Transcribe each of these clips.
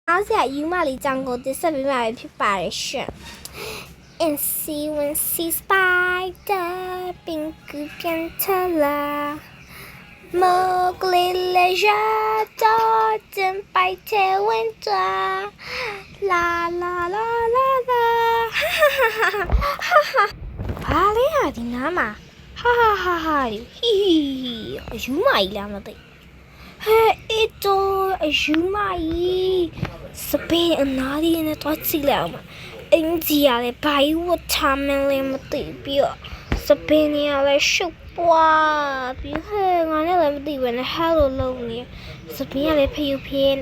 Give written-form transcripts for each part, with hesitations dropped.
အားစရာယူမလေးကြောင့်ကိုတင်ဆက်ပေးမှာဖြစ်ပါတယ်ရှင် NC1C Spider Pink ပြန်ထလာမကလေးလေးရတော့တင်ပိုက်တဲ့ဝင်သွားလာလာလာလာလာဘာလဲဟာဒီနားမှာဟာဟာဟာဟာဟီဟီယူမကြီးလားမသိဟဲ့အေးတော့ယူမကြီးစပင်းအနားလေးနဲ့တော့ကြည့်လိုက်အောင်အင်ဂျီရလည်းဘာကြီးဝတ်ထားမလဲမသိပြီးတော့စပင်းရလည်းရှုပ်ပွားပြီးဟဲ့ငါလည်းမသိဘူးနဲ့ဟဲ့လို့လုံးနေစပင်းရလည်းဖျူဖျင်း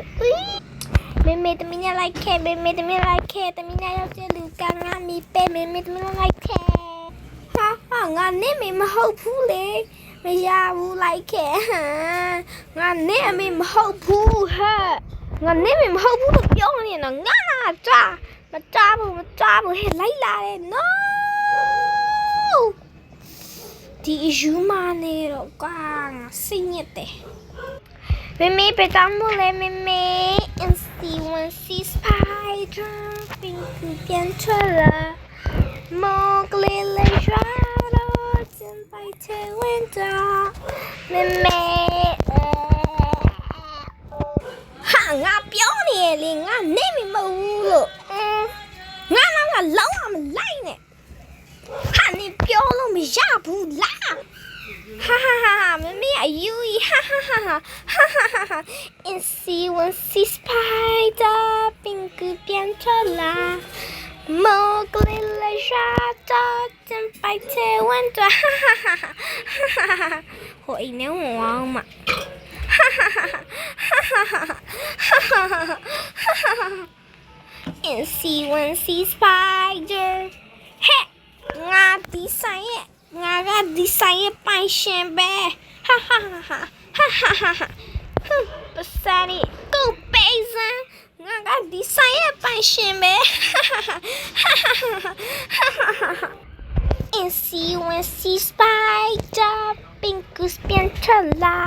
မေတမင်းလိုက်ခဲမေတမင်းလိုက်ခဲတမင်းရောက်တဲ့လူကငါမီပဲမေတမင်းလိုက်ခဲဟာငါနဲ့မဟုတ်ဘူးလေမရဘူးလိုက်ခဲငါနဲ့မဟုတ်ဘူးဟဲ့ငါနဲ့မဟုတ်ဘူးလို့ပြောနေတော့ငါကြားမကြားဘူးဟဲ့လိုက်လာတယ် no ဒီယူမနေတော့ကွာစိတ်ညစ်တယ်မေပဲတောင်းမို့လဲမေ NC1C Spider Pink ပြန်ထွက်လာမောကလေးလေးရှာတော့စင်ပိုက်တဲ့ဝင်တော့မေဟာငါပြောနေလေငါနေမဟုတ်လို့ငါလုံးဝမလိုက်နဲ့ဟာနေပြောလို့မရဘူးလားဟာမအယူဟာ NC1C Spider Pink ပြန်ထွက်လာမောကလေးလေးရှာတော့တင်ပိုက်တဲ့ဝင်တော့ဟိုအိမ်နဲ့ဝေါင်းမှာNC1C Spider ဟဲ့ငါဒီဆိုင်ရဲ့ပိုင်ရှင်ပဲဟာပစာရီကိုပေးစမ်းငါဒီဆိုင်ရဲ့ပိုင်ရှင်ပဲNC1C Spider Pink ပြန်ထွက်လာ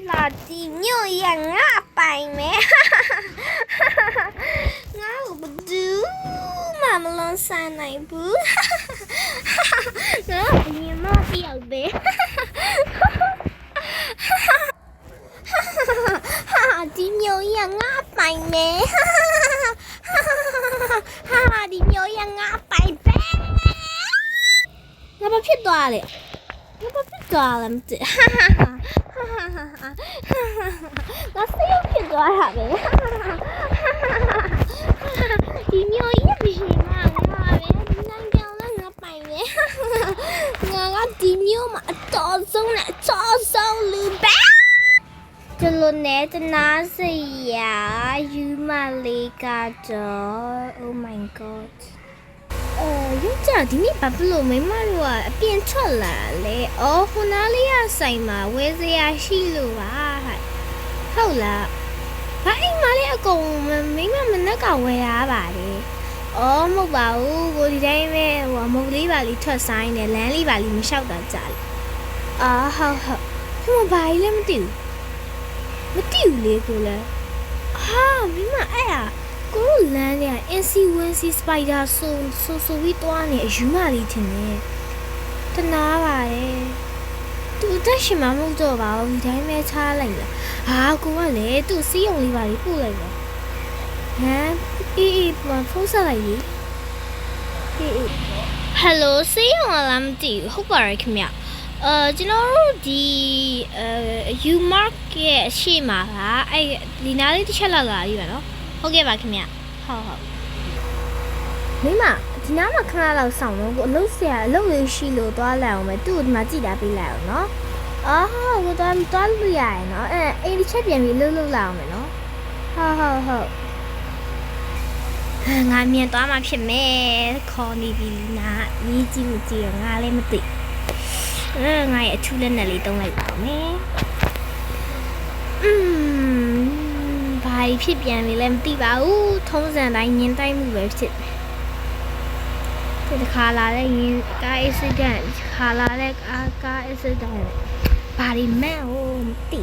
လာဒီမျိုးရငါပိုင်မယ်ငါဘဒူမမလွန်ဆိုင်နိုင်ဘူးငါညီမတယောက်ပဲဒီမျိုးရငါပိုင်မယ်ဒီမျိုးရငါပိုင်ပဲငါဘာဖြစ်သွားလဲမသိငါစိတ်ဖြစ်သွားတာပဲဒီမျိုးရမရှိမှငါပဲဒီနိုင်ကြောင်လည်းငါပိုင်ပဲငါဒီမျိုးမှာအတော်ဆုံးနဲ့အတော်ဆုံးလူပဲကျလို့နဲ့တနာစရာယူမလေးကတော့ oh my god ရုပ်ကြဒီနေ့ဘာဖြစ်လို့မိမတို့ကအပြင်ထွက်လာလဲအော်ခုနလေးကဆိုင်မှာဝယ်စရာရှိလို့ပါဟုတ်လားဘာအိမ်မလေးအကုန်မိမမနက်ကဝယ်ရပါတယ်အော်မဟုတ်ပါဘူးကိုဒီတိုင်းပဲဟိုမုတ်လေးပါလေးထွက်ဆိုင်တယ်လမ်းလေးပါလေးမလျှောက်တာကြာလေဟုတ်ခုမဘာကြီးလည်းမသိဘူးလေကိုလည်းဟာမိမအဲ့ဒါကိုတို့လမ်းเนี่ย NC1C Spider ဆိုပြီးတွားနေအယူမလေးထင်တယ်တနာပါတယ်သူတက်ရှင်မမဟုတ်တော့ပါဘူးဒီတိုင်းပဲချားလိုက်လားကိုကလည်းသူ့စီးရုံလေးပါလေးပို့လိုက်ပါဟမ်အေးဖုန်းဆက်လိုက်လေဟယ်လိုစီးရုံလားမသိဘူးဟုတ်ပါရဲ့ခင်ဗျကျွန်တော်တို့ဒီU Mark ရဲ့အရှိမှာကအဲ့ဒီနားလေးတစ်ချက်လောက်လာပြီပါနော်ဟုတ်ကဲ့ပါခင်ဗျဟုတ်မိမဒီနားမှာခဏလောက်စောင့်တော့ကိုအလုပ်ဆရာအလုပ်လေးရှိလို့သွားလိုက်အောင်မယ်သူ့ကိုဒီမှာကြည့်တာပေးလိုက်အောင်နော်ကိုသွားလို့ရရင်နော်အိမ်တစ်ချက်ပြန်ပြီးလှုပ်လာအောင်မယ်နော်ဟုတ်ငါမြန်သွားမှဖြစ်မယ်ခေါ်နေပြီနာမြည်ကြည့်မကြည့်ငါလည်းမသိငါရဲ့အထူးလက်နဲ့လေးတုံးလိုက်ပါမယ်ဘာဖြစ်ပြန်လဲမသိပါဘူးထုံးစံတိုင်းညင်တိုက်မှုပဲဖြစ်တယ်ဒီခါလာတဲ့ရင်ကား accident ခါလာတဲ့ကား accident ဘာဒီမဲ့ဟိုမသိ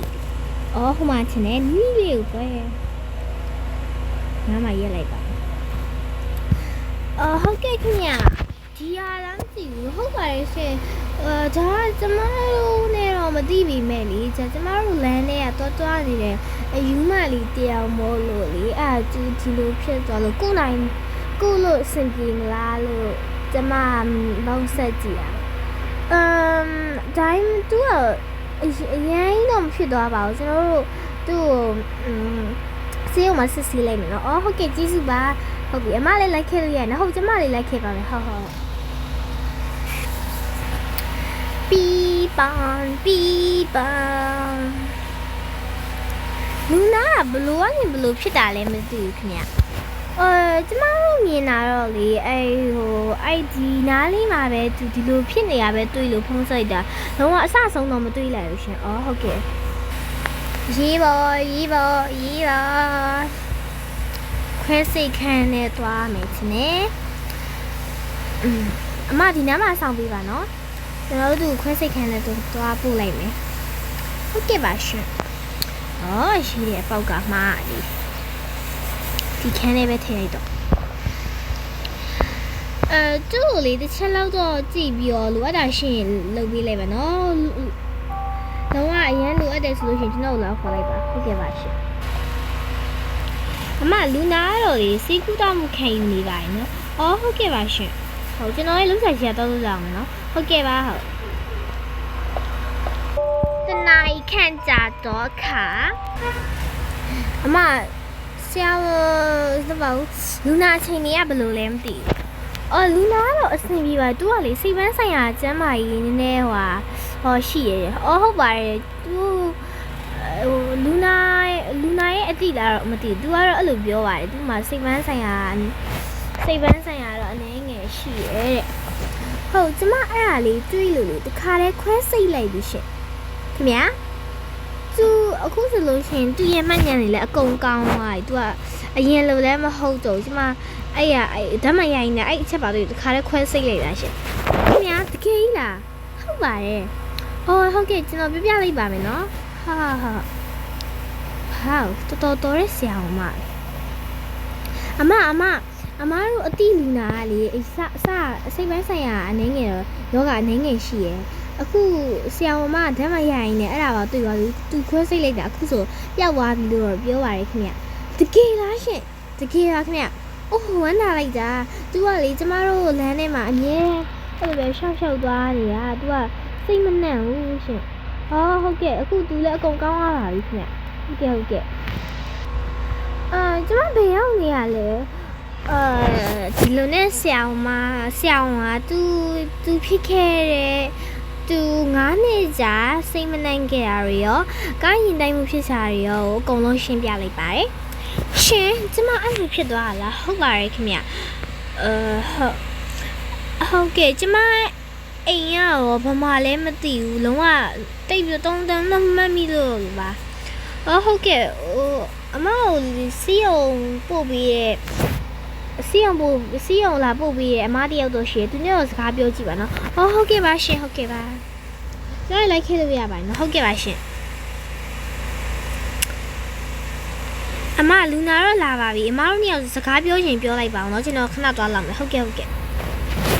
ဟိုမှာချင်တယ်နီးလေးကိုပဲငါမှရက်လိုက်ပါဟုတ်ကဲ့ခင်ဗျဒီဟာလားမသိဘူးဟုတ်ပါတယ်ရှင်ဒါကျမတို့နဲ့တော့မသိပြီမဲ့လေကျမတို့လမ်းထဲကတွားနေတယ်အယူမလေးတရားမို့လို့လေဒီလိုဖြစ်သွားလို့ကိုနိုင်ကိုလို့အဆင်ပြေမလားလို့ကျမဘောက်ဆက်ကြည့်ရဒါမှသူကအရင်တော့မဖြစ်သွားပါဘူးကျွန်တော်တို့သူ့ကိုဆေးရုံမှာစစ်ဆေးလိုက်မယ်နော်ဟုတ်ကဲ့ကျေးဇူးပါဟုတ်ပြီအမလေးလိုက်ခဲ့လို့ရတယ်နော်ဟုတ်ကျမလေးလိုက်ခဲ့ပါမယ်ဟုတ်ပီပန်လူနာဘလို့ကနေဘလို့ဖြစ်တာလဲမသိဘူးခင်ဗျကျမတို့မြင်တာတော့လေဒီနားလေးမှာပဲဒီလိုဖြစ်နေရပဲတွေးလို့ဖုံးစိတ်တာလုံးဝအဆဆုံးတော့မတွေးလိုက်ဘူးရှင်ဟုတ်ကဲ့ရေးပါခွဲစိတ်ခန်းနဲ့သွားမယ်ချင်တယ်အမဒီနားမှာဆောင်ပေးပါနော်ကျွန်တော်တို့ခွဲစိတ်ခန်းနဲ့သွားပို့လိုက်မယ်ဟုတ်ကဲ့ပါရှင်ရှိတယ်ပေါက်ကမှားလေဒီခန်းလေးပဲထည့်လိုက်တော့သူ့ကိုလေတစ်ချက်လောက်တော့ကြည့်ပြီးတော့လိုအပ်တာရှိရင်လုပ်ပေးလိုက်ပါနော်လုံးဝအရင်လိုအပ်တယ်ဆိုလို့ရှိရင်ကျွန်တော်လောက်ခေါ်လိုက်ပါဟုတ်ကဲ့ပါရှင်အမလူနာတော့လေစီးကူးတော့မှုခံယူနေပါရင်နော်ဟုတ်ကဲ့ပါရှင်ဟုတ်ကျွန်တော်ရဲ့လုံးဆိုင်ချာတော့လို့ရအောင်နော်ဟုတ်ကဲ့ပါဟုတ်တနားခန့်ကြတော့ခါအမဆရာလူနာချိန်နေရဘယ်လိုလဲမသိဘူးလူနာကတော့အဆင်ပြေပါသူကလေစိတ်ပန်းဆိုင်ရာကျမ်းမာရေးနည်းနည်းရှိရတယ်ဟုတ်ပါတယ်သူလူနာရဲ့အတိလားတော့မသိဘူးသူကတော့အဲ့လိုပြောပါတယ်သူမှစိတ်ပန်းဆိုင်ရာတော့အနည်းငယ်ရှိရဲ့တဲ့ဟုတ်ကျမအဲ့ဒါလေးတွေးလို့လေတခါတည်းခွဲစိတ်လိုက်ပြီရှင်ခင်ဗျာသူအခုဆိုလို့ရှိရင်သူရဲ့မှတ်ဉာဏ်တွေလည်းအကုန်ကောင်းသွားပြီသူကအရင်လိုလည်းမဟုတ်တော့ကျမအဲ့ဓာတ်မရိုင်းနေအဲ့အချက်ပါတော့တခါတည်းခွဲစိတ်လိုက်တာရှင်ခင်ဗျာတကယ်ကြီးလားဟုတ်ပါတယ်ဟုတ်ကဲ့ကျွန်တော်ပြပြလိုက်ပါမယ်နော်ဟာတော်ရဲ့ဆရာမအမတို့အတိလူနာကလေအစိတ်ပိုင်းဆိုင်ရာအနည်းငယ်တော့ယောဂအနည်းငယ်ရှိရယ်အခုဆရာမဓာတ်မရိုင်းနေအဲ့ဒါပါတွေ့ပါလို့သူခွဲစိတ်လိုက်တာအခုဆိုပျောက်သွားပြီလို့တော့ပြောပါတယ်ခင်ဗျတကယ်လားရှင်တကယ်လားခင်ဗျဝမ်းသာလိုက်တာသူကလေကျမတို့လမ်းထဲမှာအမြဲအဲ့လိုပဲရှောက်သွားနေတာသူကစိတ်မနှံ့ဘူးရှင်ဟုတ်ကဲ့အခုသူလည်းအကုန်ကောင်းသွားပါပြီခင်ဗျဟုတ်ကဲ့ကျမဘယ်ရောက်နေရလဲဒီလိုနဲ့ဆရာကသူဖြစ်ခဲ့တဲ့သူ9နှစ်ကြာစိတ်မနှံ့ခဲ့တာတွေရောကားရင်တိုင်းမှုဖြစ်စာတွေရောအကုန်လုံးရှင်းပြလိုက်ပါတယ်ရှင်ကျမအဲ့လိုဖြစ်သွားလားဟုတ်ပါတယ်ခင်ဗျဟုတ်ကဲ့ကျမအိမ်ရောဘာမှလည်းမသိဘူးလုံးဝတိတ်ပြတုံးတန်းမှတ်မိလို့ပါဟုတ်ကဲ့အမကိုစီးအောင်ပို့ပြီးရဲ့စီးအောင်လာပို့ပြီးရဲ့အမတယောက်တော့ရှိတယ်သူနဲ့တော့စကားပြောကြည့်ပါနော်ဟုတ်ကဲ့ပါရှင်ဟုတ်ကဲ့ပါကျွန်တော်လိုက်ခဲ့လို့ရပါတယ်နော်ဟုတ်ကဲ့ပါရှင်အမလူနာတော့လာပါပြီအမတို့နှစ်ယောက်စကားပြောချင်ပြောလိုက်ပါအောင်နော်ကျွန်တော်ခဏသွားလောက်မယ်ဟုတ်ကဲ့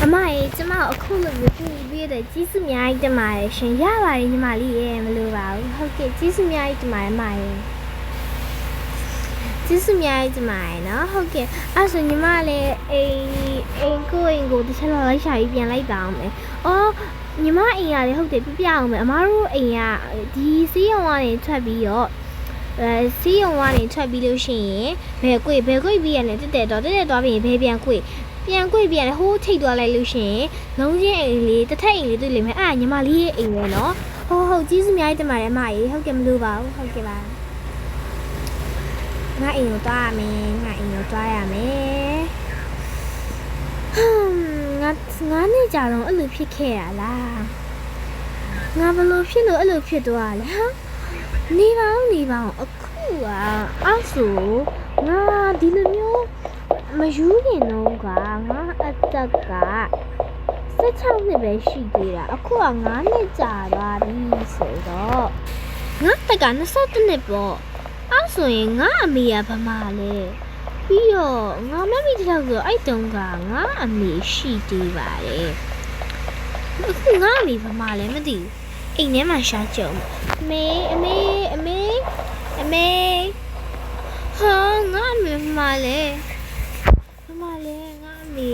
အမရေကျမအခုလိုမျိုးပြီးတဲ့ကြီးစုများကြီးတင်ပါတယ်ရှင်ရပါတယ်ညီမလေးရေမလိုပါဘူးဟုတ်ကဲ့ကြီးစုများကြီးတင်ပါတယ်အမရေကျေးဇူးများကြီးတင်ပါတယ်နော်ဟုတ်ကဲ့အဲ့ဆိုညီမလည်းအိမ်ကိုတစ်ချက်လောက်လိုက်ရှာပြီးပြန်လိုက်ပါအောင်မယ်ညီမအိမ်ကလည်းဟုတ်တယ်ပြအောင်မယ်အမတို့အိမ်ကဒီစီးရုံကနေထွက်ပြီးတော့စီးရုံကနေထွက်ပြီးလို့ရှိရင်ဘယ်ကွေ့ပြီးရနေတက်သွားပြီးရင်ဘယ်ပြန်ကွေ့ပြီးရနေဟိုးထိတ်သွားလိုက်လို့ရှိရင်လုံးချင်းအိမ်လေးတစ်ထပ်အိမ်လေးတွေ့လိမ့်မယ်အဲ့ညီမလေးရဲ့အိမ်ပဲနော်ဟုတ်ကျေးဇူးများကြီးတင်ပါတယ်အမကြီးဟုတ်ကဲ့မလိုပါဘူးဟုတ်ကဲ့ပါငါအိမ်ကိုသွားရမယ်ငါနဲ့ကြာတော့အဲ့လိုဖြစ်ခဲ့ရလားငါဘလို့ဖြစ်လို့အဲ့လိုဖြစ်သွားလဲနေပါအောင်အခုအောက်ဆိုငါဒီလိုမျိုးမယူခင်တော့ငါအသက်က16နှစ်ပဲရှိသေးတာအခုက9နှစ်ကြာသွားပြီဆိုတော့ ငါတက်က21နှစ်ပေါ့အဲ့ဆိုရင်ငါအမေကဘာမှလဲပြီးတော့ငါမမီတယောက်ဆိုအဲ့တုန်းကငါအမေရှိသေးပါတယ်အခုငါအမေဘာမှလဲမသိဘူးအိမ်ထဲမှာရှာကြုံအမေဟာငါအမေဘာမှလဲငါအမေ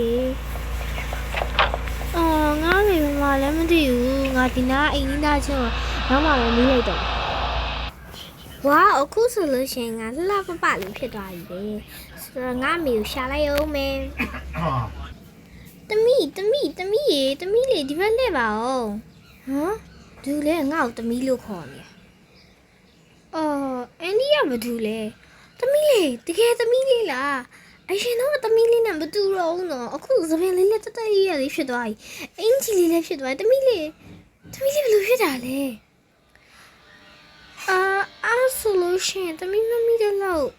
ငါအမေဘာမှလဲမသိဘူးငါဒီနာအိမ်နီးနားချင်းတော့မှပဲမီးလိုက်တော့ဝါအခုဆိုလို့ရှိရင်ငါလှပပလေးဖြစ်သွားပြီပဲဆိုတော့ငါအမေကိုရှာလိုက်အောင်မယ်သမီးရေဒီဘက်လှည့်ပါဦးဟမ်ဒူလဲငါ့ကိုသမီးလို့ခေါ်နေအန်ဒီကဘာဒူလဲသမီးလေးတကယ်သမီးလေးလားအရှင်တော့သမီးလေးနဲ့မတူတော့ဘူးနော်အခုသပင်လေးတက်တက်ရလေးဖြစ်သွားပြီအင်ဂျီလေးလည်းဖြစ်သွားပြီသမီးလေးဘယ်လိုဖြစ်တာလဲအဲ့ဆိုလို့ရှိရင်သမီးမမီတဲ့လောက်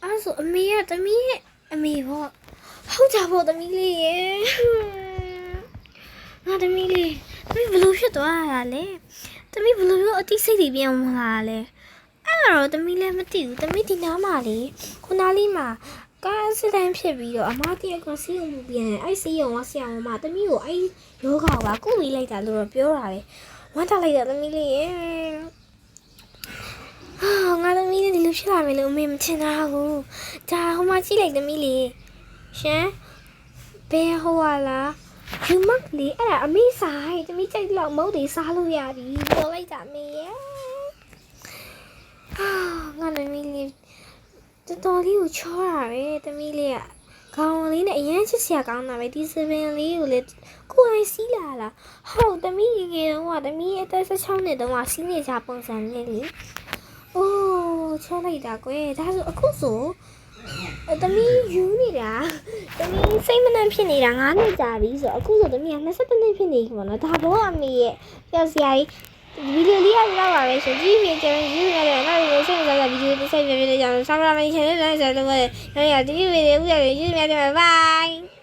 အဲ့ဆိုအမေကသမီးရဲ့အမေပေါ့ဟုတ်ကြပေါ့သမီးလေးရဲ့ငါသမီးလေးဘယ်လိုဖြစ်သွားတာလဲသမီးဘယ်လိုအတိစိတ်တွေပြောင်းလာလဲအဲ့တော့သမီးလည်းမသိဘူးသမီးဒီနားမှာလေခုနားလေးမှာကားစတိုင်းဖြစ်ပြီးတော့အမတယောက်ကစီးရုံမှုပြန်အဲ့စီးရုံကဆရာမသမီးကိုအဲ့ယောဂါပါကုပြီးလိုက်တာလို့တော့ပြောတာလေဝမ်းတက်လိုက်တာသမီးလေးရဲ့ငါသမီးလေးဒီလိုဖြစ်လာမယ်လို့အမေမထင်တာဘူးဒါဟိုမှာကြည့်လိုက်သမီးလေးရှင်ဘယ်ဟိုလားယူမတ်လေးအဲ့ဒါအမေဆိုင်သမီးကြိုက်လောက်မုတ်တွေစားလို့ရပြီပြောလိုက်တာအမေရဲ့ငါသမီးလေးတော်လေးကိုချောတာပဲသမီးလေးကခေါင်းလေးနဲ့အရင်ချစ်စရာကောင်းတာပဲဒီစပင်လေးကိုလည်းကိုယ်တိုင်စီးလာလားဟုတ်သမီးငယ်ငယ်တုန်းကသမီးအသက်16နှစ်တုန်းကစီးနေကြပုံစံလေးလေအိုးချောလိုက်တာကွယ်ဒါဆိုအခုဆိုသမီးယူနေတာသမီးစိတ်မနှံဖြစ်နေတာ9နှစ်ကြာပြီဆိုအခုဆိုသမီးက22နှစ်ဖြစ်နေပြီပေါ့နော်ဒါတော့အမေရဲ့ပြောစရာကြီးဗီဒီယိုလေးရတော့ပါပဲရှင်ကြည့်မြင်ကြရင်ယူရတယ်နောက်ပြီးစိတ်ဝင်စားတဲ့ဗီဒီယိုတစ်ဆက်ပြပြနေကြအောင်ဆာမရာမင်းချန်နယ်နဲ့ဆက်လို့ရတယ်ဒီဗီဒီယိုဥပဒေယူမြင်ကြပါဘိုင်